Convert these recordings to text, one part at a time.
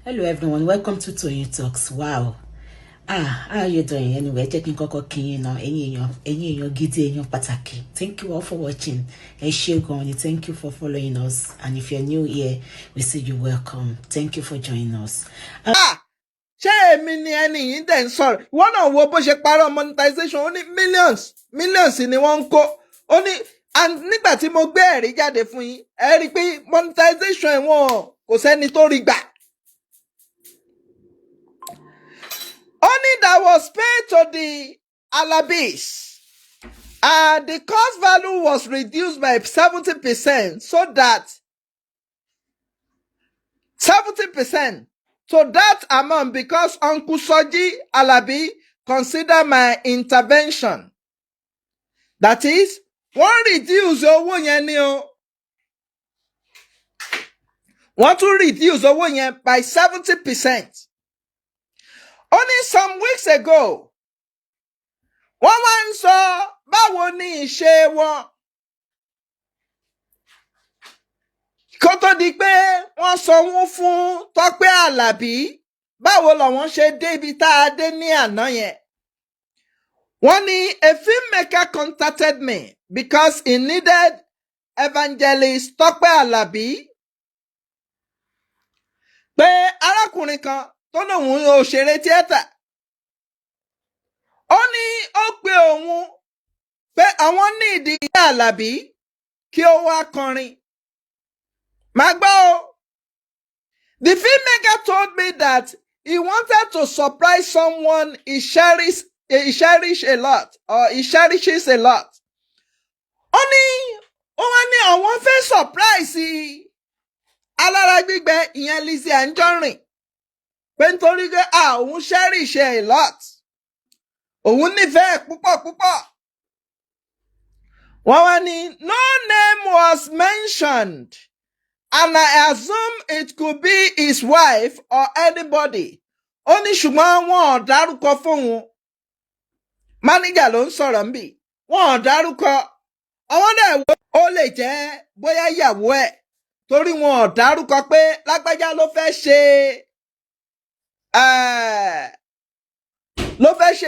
Hello everyone, welcome to Toyeen Talks. Wow. How are you doing? Anyway, checking koko kin now. Ẹ̀yin èèyàn gidi, èèyàn pàtàkì. Thank you all for watching. Thank you for following us. And if you're new here, we say you welcome. Thank you for joining us. Ṣé èmi ni ẹni yìí dẹ̀ ń sọ̀rọ̀? Wọ́n náà wo bó ṣe parọ́ monetization, ó ní millions ni wọ́n ń kó. Ó ní and nígbà tí mo gbé ẹ̀rí jáde fún yín, ẹ rí i pé monetization ẹ̀wọ̀n kò sẹ́ni tó rí gbà. Only that was paid to the ALABIs. The cost value was reduced by 70%, so that 70% to that amount, because Uncle Soji ALABI consider my intervention. That is, one reduce owó yẹn ni o. Want to reduce owó yẹn by 70%. Only some weeks ago, wọ́n wá ń sọ báwo ni ìṣe wọn. Kó tó di pé wọ́n sanwó fún Tọ́pẹ́ Àlàbí, báwo làwọn ṣe débi tá a dé ní àná yẹn. Wọ́n ní a filmmaker contacted me because he needed evangelist Tọ́pẹ́ Àlàbí. Pé arákùnrin kan tó lóun òṣèré tíátà. Ó ní ó pe òun pé àwọn ní ìdí Àlàbí kí ó wá kọrin. Má gbọ́ o. The filmmaker told me that he wanted to surprise someone he cherishes a lot, or he cherishes a lot. Ó wá ní àwọn fẹ́ surprise alára gbígbẹ ìyẹn Lizzy Anjorin. Pé nítorí pé òun cherish a lot. Òun nífẹ̀ẹ́ púpọ̀. Wọ́n wá ní no name was mentioned, and I assume it could be his wife or anybody. Ó ní ṣùgbọ́n wọn ò dárúkọ fóun. Manager ló ń sọ̀rọ̀ níbí. Wọn ò dárúkọ. Àwọn náà ó lè jẹ́ bóyá ìyàwó ẹ̀. Torí wọn ò dárúkọ pé lágbájá ló fẹ́ ṣe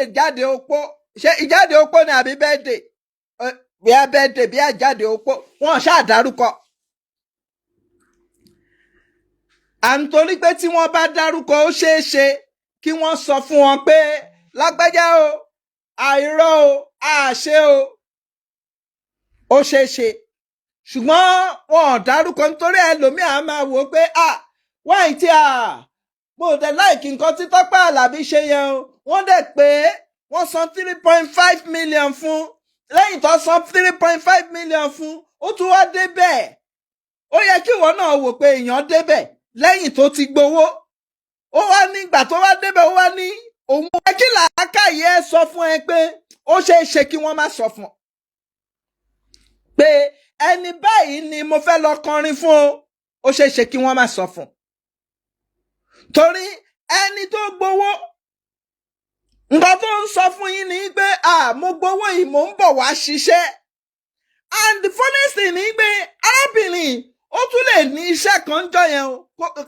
ìjáde opó. Ṣé ìjáde opó ni àbí birthday? Bí a birthday bí a jáde opó. Wọn ṣáà dárúkọ. Àǹtorí pé tí wọ́n bá dárúkọ ó ṣeé ṣe kí wọ́n sọ fún wọn pé lágbájá o, àìrọ́ o, àṣẹ o. Ó ṣeé ṣe. Ṣùgbọ́n wọn ò dárúkọ nítorí ẹlòmíà máa wò pé wáyé tí mo dẹ̀ láìkí nǹkan tí Tọ́pẹ́ Àlàbí ṣe yẹn o. Wọ́n dẹ̀ pé wọ́n san 3.5 million fún. Lẹ́yìn tó san 3.5 million fún, ó tún wá débẹ̀. Ó yẹ kí ìwọ náà wò pé èèyàn débẹ̀ lẹ́yìn tó ti gbowó. Ó wá nígbà tó wá débẹ̀, ó wá ní òun kí làákàyè sọ fún ẹ pé ó ṣeé ṣe kí wọ́n má sọ fún ọ. Pé ẹni báyìí ni mo fẹ́ lọ kọrin fún o. Ó ṣeé ṣe kí wọ́n má sọ fún. Torí ẹni tó gbowó, nǹkan tó ń sọ fún yín ni pé mo gbowó yìí mò ń bọ̀ wá ṣiṣẹ́. And the funniest thing ni pé arábìnrin ó tún lè ní iṣẹ́ kan jọ yẹn o.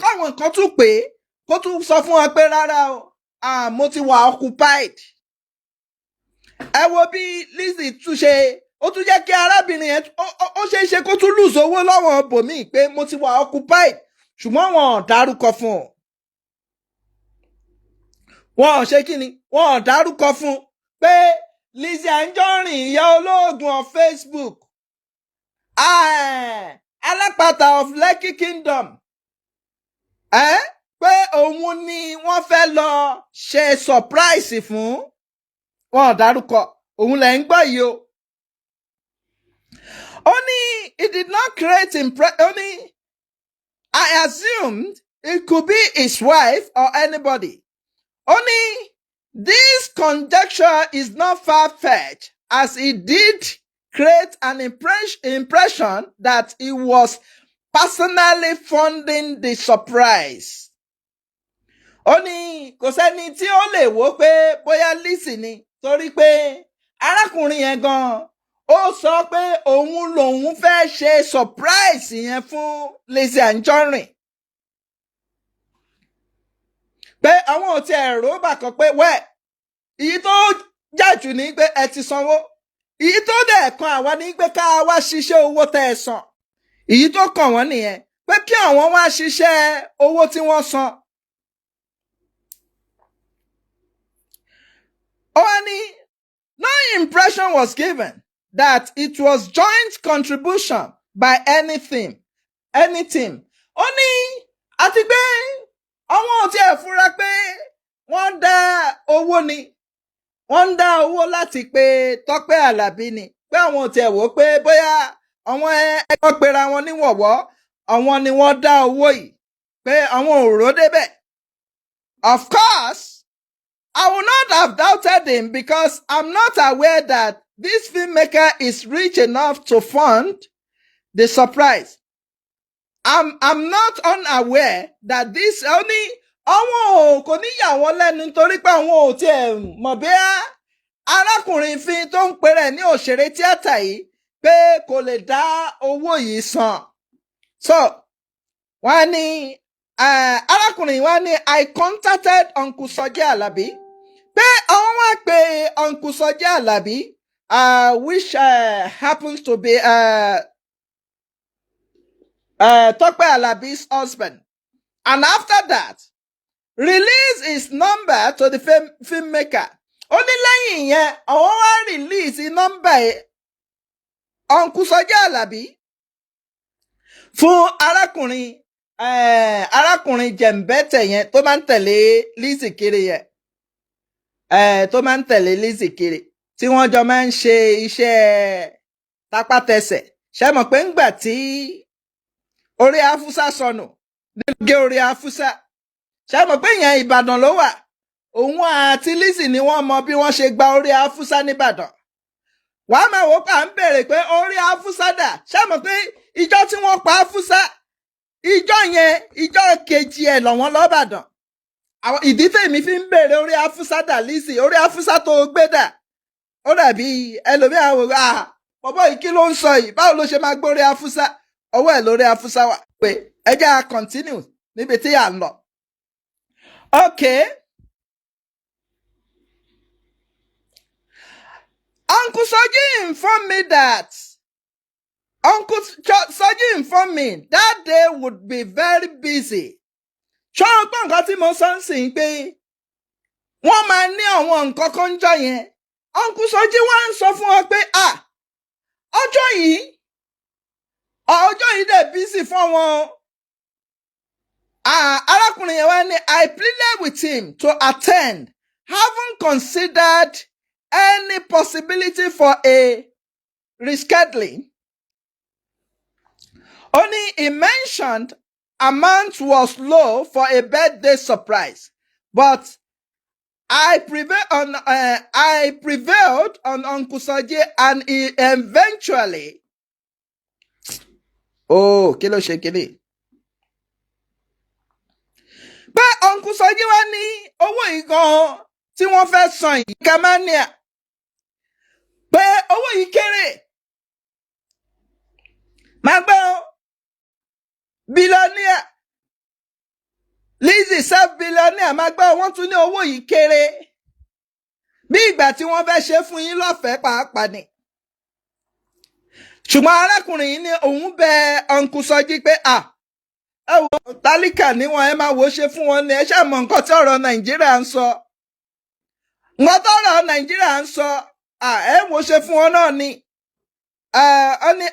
Káwọn kan tún pè é kó tún sọ fún wọn pé rárá o, mo ti wà occupied. Ẹ wo bí Lizzy tún ṣe, ó tún jẹ́ kí arábìnrin yẹn ó ṣeé ṣe kó tún lose owó lọ́wọ́ bòmíì pé mo ti wà occupied. Ṣùgbọ́n wọn ò dárúkọ fún un. Wọn ò ṣe kí ni? Wọn ò dárúkọ fún pé Lizzy Anjorin ìyá olóògùn on Facebook. Alápàtà of Lekki Kingdom. Pé òun ni wọ́n fẹ́ lọ ṣe surprise fún. Wọn ò dárúkọ. Òun lẹ̀ ń gbọ́ yìí o. Only it did not create only I assumed it could be his wife or anybody. Only this conjecture is not far-fetched, as it did create an impression that he was personally funding the surprise. Only kò sẹ́ni tí ó lè wò pé bóyá Lizzy ni, torí pé arákùnrin yẹn gan ó sọ pé òun lòun fẹ́ ṣe surprise yẹn fún Lizzy Anjorin. àwọn ò tiẹ̀ rò bàkan pé wẹ́ẹ̀ èyí tó jàjù ní pé ẹ ti sanwó èyí tó dẹ̀ kan àwa ní pé ká wá ṣiṣẹ́ owó tẹ́ ẹ san èyí tó kàn wọ́n nìyẹn pé kí àwọn wá ṣiṣẹ́ owó tí wọ́n san. ó wá ní no impression was given that it was joint contribution by anything. ó ní àti pé àwọn ò tiẹ̀ fura pé wọ́n dá owó ni wọ́n ń dá owó láti pé Tọ́pẹ́ Àlàbí ni pé àwọn ò tiẹ̀ wò ó pé bóyá àwọn ẹgbẹ́ pera wọn níwọ̀wọ́ àwọn ni wọ́n dá owó yìí pé àwọn ò rò débẹ̀. Of course, I will not have doubted him because I'm not aware that this filmmaker is rich enough to fund the surprise. I'm not unaware that this only àwọn kò ní yà wọ́n lẹ́nu nítorí pé àwọn ò tiẹ̀ mọ̀ bí arákùnrin fi tó ń pèrè ní òṣèré tíátà yìí pé kò lè dá owó yìí san. So wọ́n ní arákùnrin wọ́n ní I contacted Uncle Soji Alabi pé àwọn wá pé Uncle Soji Alabi which happens to be Tope Alabi's husband, and after that release his number to the filmmaker. Ó ní lẹ́yìn yẹn àwọn wá release number Uncle Soji Alabi fún arákùnrin jẹ̀mbẹ́tẹ̀ yẹn tó máa ń tẹ̀lé Lizzy kiri yẹn tó máa ń tẹ̀lé Lizzy kiri tí wọ́n jọ máa ń ṣe iṣẹ́ tapátẹsẹ̀. Ṣé mọ̀ pé ńgbà tí orí Afusa sọnù nínú gé orí Afusa, ṣé mọ̀ pé yẹn Ìbàdàn ló wà, òun àti Lizzy ni wọ́n mọ bí wọ́n ṣe gba orí Afusa nìbàdàn. Wàá máa wò pé à ń bèrè pé orí Afusa dà, ṣé mọ̀ pé ìjọ tí wọ́n pa Afusa ìjọ yẹn ìjọ kejì ẹ̀ lọ́wọ́n lọ́bàdàn. Àwọn ìdí tèmi fi ń bèrè orí Afusa dà Lizzy, orí Afusa tó gbé dà. Ó dàbí ẹlòmíà wò bọ̀bọ̀ yìí kí ló ń sọ yìí, báwo ló ṣe máa gbórí Afusa, ọwọ́ ẹ̀ lórí Afusa wà. Pé ẹ jẹ́ à continue níbi tí à ń lọ. Okay. Uncle Soji informed me that that day would be very busy. Ṣọ́ọ́ pọ̀ nǹkan tí mo sọ ń sìn pé wọ́n máa ní àwọn nǹkan kan jọ yẹn. Uncle Soji wá ń sọ fún wọn pé ọjọ́ yìí dẹ̀ busy fún wọn. Arákùnrin yẹn wá ní I pleaded with him to attend, having considered any possibility for a rescheduling. Only he mentioned amount was low for a birthday surprise, but I prevailed on Uncle Soji, and he eventually. Oh, kí ló ṣe kíni? Pé Uncle Soji wá ní owó yìí gan tí wọ́n fẹ́ san yìí kamania. Pé owó yìí kéré. Máa gbọ́ billionaire. Lizzy self-billionaire máa gbọ́ wọ́n tún ní owó yìí kéré. Bí ìgbà tí wọ́n fẹ́ ṣe fún yín lọ́fẹ̀ẹ́ pàápàá ni. Ṣùgbọ́n arákùnrin yìí ní òun bẹ Uncle Soji pé ẹ wo tálíkà níwọ̀n ẹ máa wo ṣe fún wọn ni ẹ ṣáà mọ nǹkan tí ọ̀rọ̀ Nàìjíríà ń sọ. Nǹkan tí ọ̀rọ̀ Nàìjíríà ń sọ ẹ wo ṣe fún wọn náà ni. Ó ní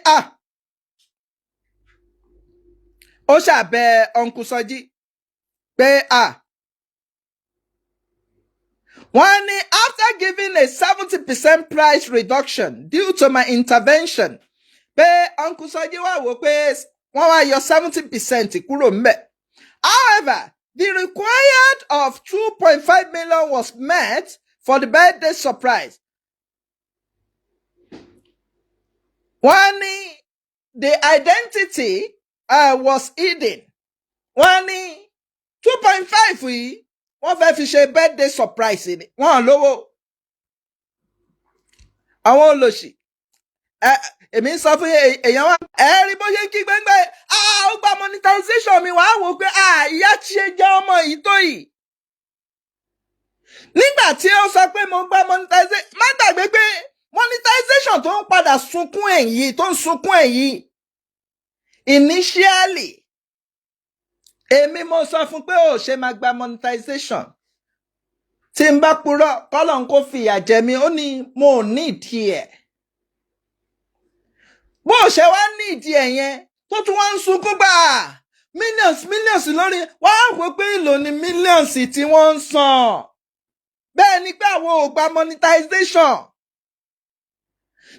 ó ṣàbẹ Uncle Soji pé wọ́n ní after giving a 70% price reduction due to my intervention, pé Uncle Soji wá wò pé wọ́n wá yọ 70% kúrò ńbẹ̀. However, the required of 2.5 million was met for the birthday surprise. Wọ́n ní the identity was hidden. Wọ́n ní 2.5 yìí wọ́n fẹ́ fi ṣe birthday surprise ni. Wọ́n lówó. Àwọn olòṣì. Èmi ń sọ fún èèyàn wa. Rí bó ṣe ń kí gbẹ́ngbẹ́. Ó gba monetization mi wàá wò pé ìyá ṣe jẹ́ ọmọ yìí tó yìí. nígbà tí ó sọ pé mo gba monetization, má gbàgbé pé monetization tó ń padà sunkún èyí tó ń sunkún èyí initially èmi mo sọ fún pé ó ṣe máa gba monetization tí n bá purọ́ kọ́lọ́n kó fìyà jẹ mí, ó ní mo ò ní ìdí ẹ̀. bó ṣe wá ní ìdí ẹ̀ yẹn tó tún wá ń sunkún gbà millions lórí wọ́n á wò pé èlò ni millions tí wọ́n ń san bẹ́ẹ̀ ni pé àwọn ò gba monetization.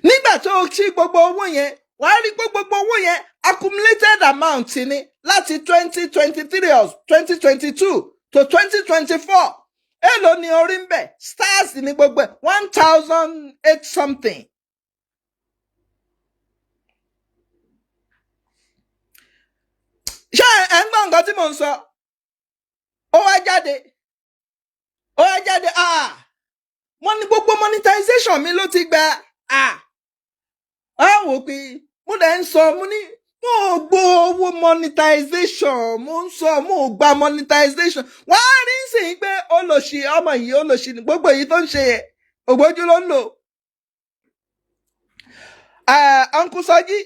nígbà tó ṣí gbogbo owó yẹn wàá rí pé gbogbo owó yẹn accumulated amount ni láti 2023 or 2022 to 2024 èlò ni orí ń bẹ̀ stars ní gbogbo ẹ̀ 1,008 something. ṣé ẹ ń gbọ́ nǹkan tí mò ń sọ? ó wá jáde wọ́n ní gbogbo monetization mi ló ti gba wò pé mo dẹ̀ ń sọ mo ní mo ò gbọ́ owó monetization mo ń sọ mo ò gba monetization. wọ́n á rí sí i pé olòṣì ọmọ yìí olòṣì ní gbogbo èyí tó ń ṣe yẹ ògbójú ló ń lò. Uncle Sọjí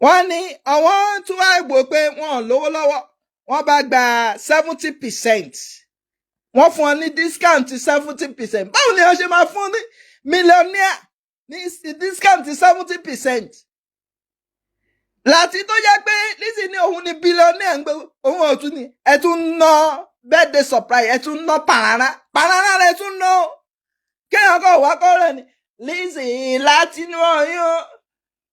wọ́n ní àwọn tún wá gbọ́ pé wọ́n ò lówó lọ́wọ́ wọ́n bá gba 70%. wọ́n fún ọ ní discount 70%. báwo ni wọ́n ṣe máa fún ní millionaire ní discount 70%? láti tó jẹ́ pé Lizzy ní òun ní billionaire ń gbé òun ọ̀tún ni ẹ tún ná birthday surprise ẹ tún ná pàràrà rẹ tún ná kéèyàn kọ̀ wá kọ́ rẹ̀ ni Lizzy láti inú ọyún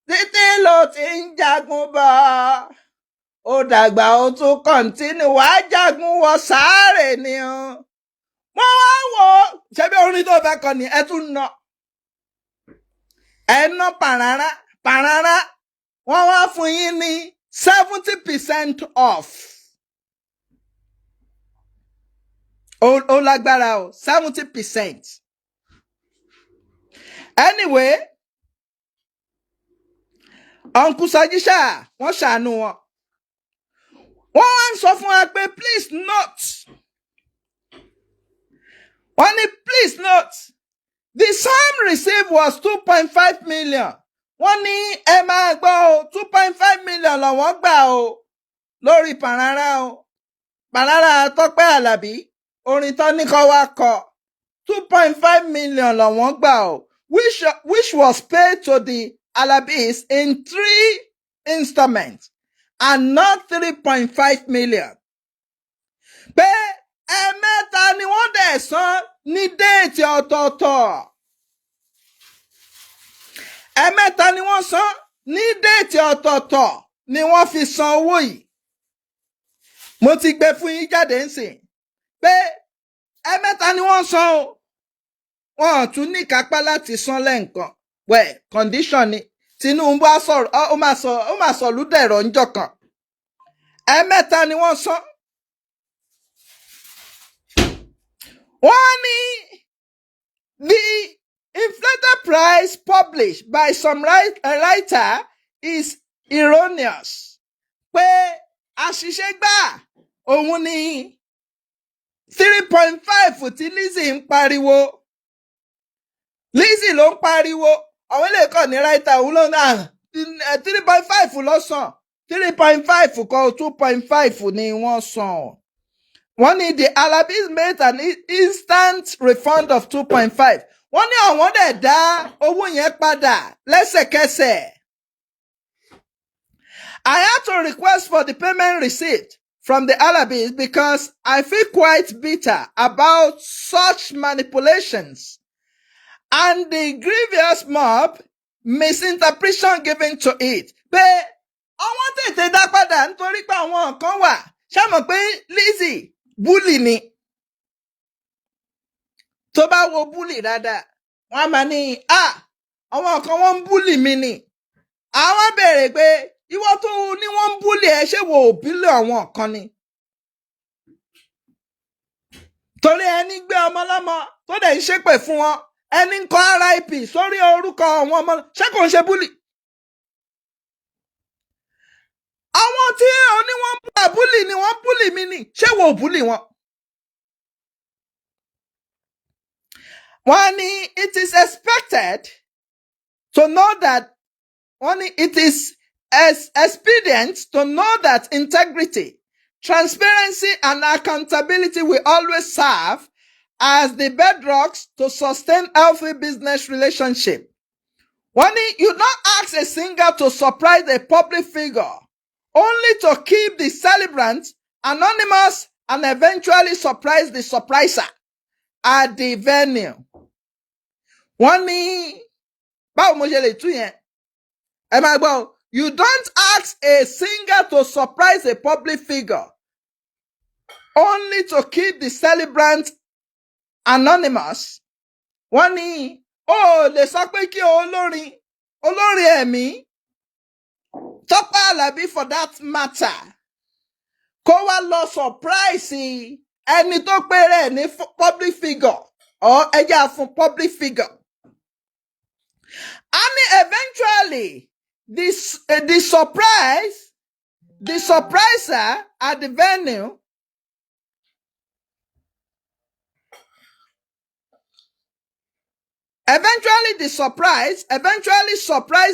títí ló ti ń jagun bọ̀ ó dàgbà ó tún kọ̀ǹtínú wàá jagun wọ sàárè ni o. mo wá wò ó ṣebí orin tó fẹ́ kọ ni ẹ tún ná ẹ ná pàràrà wọ́n wá fún yín ní 70% off. ó lágbára o 70%. anyway Uncle Sọjí wọ́n ṣàánú wọn. wọ́n wá ń sọ fún wa pé please note. wọ́n ní please note the sum received was 2.5 million. wọ́n ní ẹ máa gbọ́ o 2.5 million lọ́wọ́ gbà o lórí pàràrà o pàràrà Tọ́pẹ́ Àlàbí orin tó ní kọ́ wá kọ 2.5 million lọ́wọ́ gbà o which was paid to the ALABIs in 3 installments and not 3.5 million. pé ẹ̀mẹ́ta ni wọ́n dẹ̀ san ní déètì ọ̀tọ̀ọ̀tọ̀. ẹ̀mẹ́ta ni wọ́n san ní déètì ọ̀tọ̀ọ̀tọ̀ ni wọ́n fi san owó yìí. mo ti gbé fún yín jáde ń sìn pé ẹ̀mẹ́ta ni wọ́n san o. wọn ò tún ní kápá láti san lẹ́ǹkan condition ni Tinubu á sọ̀rọ̀ ó máa sọ lúdẹ̀rọ̀ ńjọ́ kan. ẹ̀mẹ́ta ni wọ́n san. wọ́n ní the inflated price published by some writer is erroneous. pé àṣìṣe gbà òun ni 3.5 tí Lizzy ń pariwo. Lizzy ló ń pariwo àwọn ilé ẹ̀kọ́ ní writer òun ló náà 3.5 ló san 3.5 kọ́ 2.5 ni wọ́n san. wọ́n ní the ALABIs made an instant refund of 2.5. wọ́n ní àwọn dẹ̀ dá owó yẹn padà lẹ́sẹ̀kẹsẹ̀. I had to request for the payment receipt from the ALABIs because I feel quite bitter about such manipulations and the grievous mob misinterpretation given to it. pé àwọn tètè dá padà nítorí pé àwọn kan wà ṣá mọ̀ pé Lizzy búlì ni. tó bá wo búlì dáadáa wọ́n á máa ní àwọn kan wọ́n ń búlì mi ni. àwọn béèrè pé ìwọ tó ní wọ́n ń búlì ẹ ṣé wo òbílì àwọn kan ni. torí ẹni gbé ọmọ lọ́mọ tó dẹ̀ ń ṣépè fún wọn ẹni ń kọ RIP sórí orúkọ àwọn ọmọ ṣé kò ń ṣe búlì. àwọn tí oní wọn búlì ni wọ́n búlì mi ni ṣé wo búlì wọn. it is expected to know that it is expedient to know that integrity, transparency, and accountability will always serve as the bedrocks to sustain healthy business relationship. You don't ask a singer to surprise a public figure, only to keep the celebrant anonymous and eventually surprise the surpriser at the venue. Báwo mo ṣe lè tú yẹn? Ẹ máa gbọ́, you don't ask a singer to surprise a public figure, only to keep the celebrant anonymous. Lè sọ pé kí olórin ẹ̀mí, TOPE ALABI for that matter, kó wá lọ surprise ẹni tó péré ní public figure or ẹja fún public figure. And eventually, the surpriser at the venue eventually surprise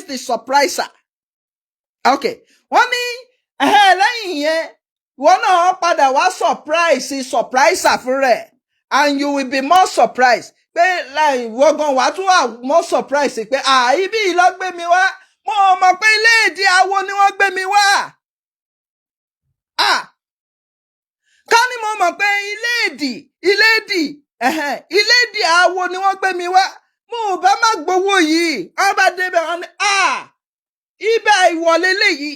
the surpriser. Okay. Lẹ́yìn yẹn, wọ́n náà padà wá surpriser fún rẹ̀, and you will be more surprised. Pé wọ́n gan wá tún wà more surprised pé ibi yìí ló gbé mi wá, mo mọ̀ pé ilé ìdí awo ni wọ́n gbé mi wá. Ká ní mo mọ̀ pé ilé ìdí awo ni wọ́n gbé mi wá, mo bá má gbowó yìí. Wọ́n bá débẹ̀ wọ́n ní ibẹ̀ ìwọlé léyìí,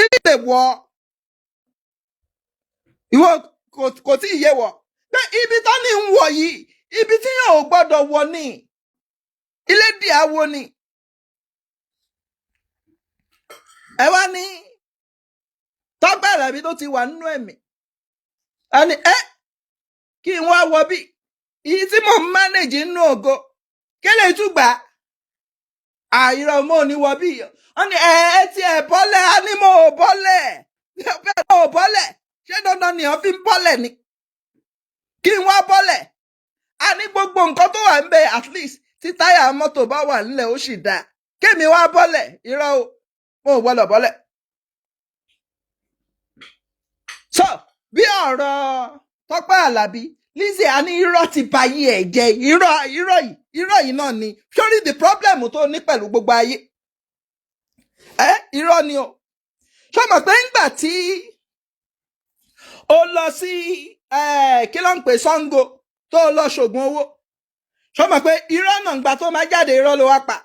ibẹ̀ wọ̀ ìwọ kò tí ì yé wọ̀ pé ibi tó ní ń wọ̀ yìí, ibi tí yóò gbọ́dọ̀ wọ̀ ní ilé ìdí awo ni. Ẹ wá ní TOPE ALABI tó ti wà nínú ẹ̀mí, àní kí n wá wọ bí èyí tí mo manage nínú ògo kélé túgbà àìrọ̀ mo ní wọ bí wọ́n ní ti ẹ̀ bọ́lẹ̀, á ní mo ò bọ́lẹ̀, bẹ́ẹ̀ mo ò bọ́lẹ̀, ṣé dandan ni wọ́n fi ń bọ́lẹ̀ ni? Kí n wá bọ́lẹ̀, a ní gbogbo nǹkan tó wà ń bẹ, at least tí táyà mọ́tò bá wà nílẹ̀ ó sì dáa, kémi wá bọ́lẹ̀, irọ́ o, mo ò gbọ́dọ̀ bọ́lẹ̀. So bí ọ̀rọ̀ TOPE ALABI, Lizzy a ní irọ́ ti ba ayé ẹ̀ jẹ́, irọ́ yìí náà ni. Sórí the problem tó ní pẹ̀lú gbogbo ayé. Irọ́ ni o. Ṣé mọ̀ pé ńgbà tí ó lọ sí kí ló ń pè Ṣàngó tó lọ ṣògùn owó, ṣé mọ̀ pé irọ́ náà ńgbà tó máa jáde irọ́ ló wá pa.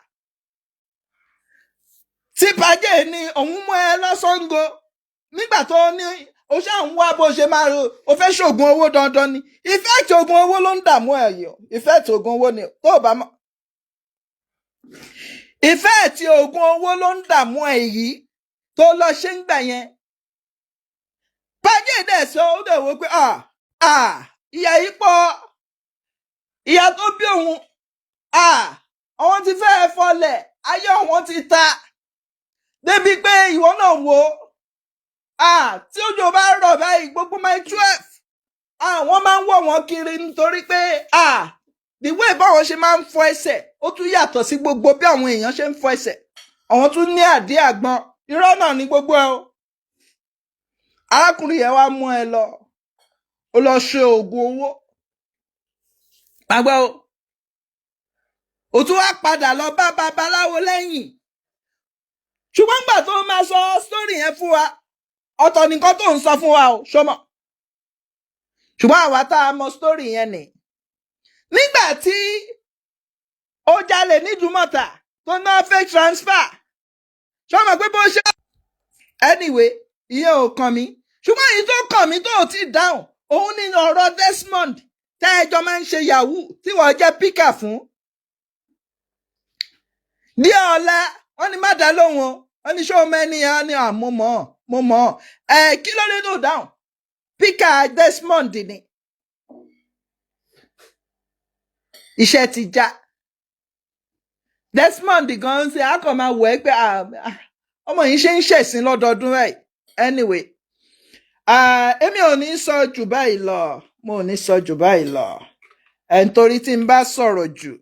Tí Pàjẹ́ ní òun mú ẹ lọ Ṣàngó nígbà tó ní o ṣáà ń wá bó ṣe máa ro, o fẹ́ ṣògùn owó dandan ni. Ìfẹ́ tí ògùn owó ló ń dààmú ẹ̀ yìí, ìfẹ́ tí ògùn owó ni tó bá mọ̀. Ìfẹ́ tí ògùn owó ló ń dààmú ẹ̀ yìí tó lọ ṣe ń gbà yẹn. Pàjẹ́ dẹ̀ sọ ó dẹ̀ wò pé ìyá yìí pọ̀, ìyá tó bí òun àwọn ti fẹ́ fọlẹ̀, ayé òun ti ta débi pé ìwọ náà wò ó. Tí òjò bá rọ̀ báyìí gbogbo my 12 wọ́n máa ń wọ̀ wọ́n kiri nítorí pé the way báwọn ṣe máa ń fọ ẹsẹ̀ ó tún yàtọ̀ sí gbogbo bí àwọn èèyàn ṣe ń fọ ẹsẹ̀. Àwọn tún ní àdí àgbọn, irọ́ náà ní gbogbo ẹ o. Arákùnrin yẹn wá mú ẹ lọ, ó lọ ṣe oògùn owó. Àgbà ó tún wá padà lọ bá babaláwo lẹ́yìn. Ṣùgbọ́n gbà tó máa sọ sítórì yẹn fún wa, ọ̀tọ̀ nìkan tó ń sọ fún wa o, ṣọmọ. Ṣùgbọ́n àwa tá a mọ sítórì yẹn ni. Nígbà tí ó jalè ní Ìdúmọ̀tà tó ná fake transfer, ṣọmọ pé bó ṣe. Anyway, ìyẹn ò kàn mí. Ṣùgbọ́n èyí tó kàn mí tó ò tí dáhùn, òun ní ọ̀rọ̀ Desmond tẹ́ ẹjọ́ máa ń ṣe yahoo tí wọ́n jẹ́ píkà fún. Díọ̀ọ́lá, wọ́n ní má dá lóhùn o, wọ́n ní ṣé o mẹ́ni yẹn ní mo mọ̀. Kí ló dé tó dáhùn? Píkà Desmond ni. Iṣẹ́ ti já. Desmond gan ṣe akọ̀ máa wọ̀ ẹ́ pé ọmọ yìí ṣe ń ṣẹ̀sìn lọ́dọọdún rẹ̀. Anyway, èmi ò ní sọ jù báyìí lọ. Mo ò ní sọ jù báyìí lọ. nítorí tí n bá sọ̀rọ̀ jù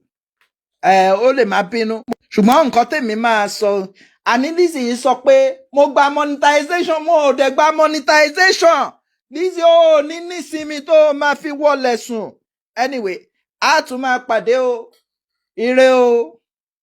ó lè má bínú ṣùgbọ́n nǹkan tèmi máa sọ àní Lizzy yìí sọ pé mo gba monetization mo ò dẹ̀ gba monetization Lizzy ó ní nísinmi tó máa fi wọlé sùn anyway a tún máa pàdé o ire o.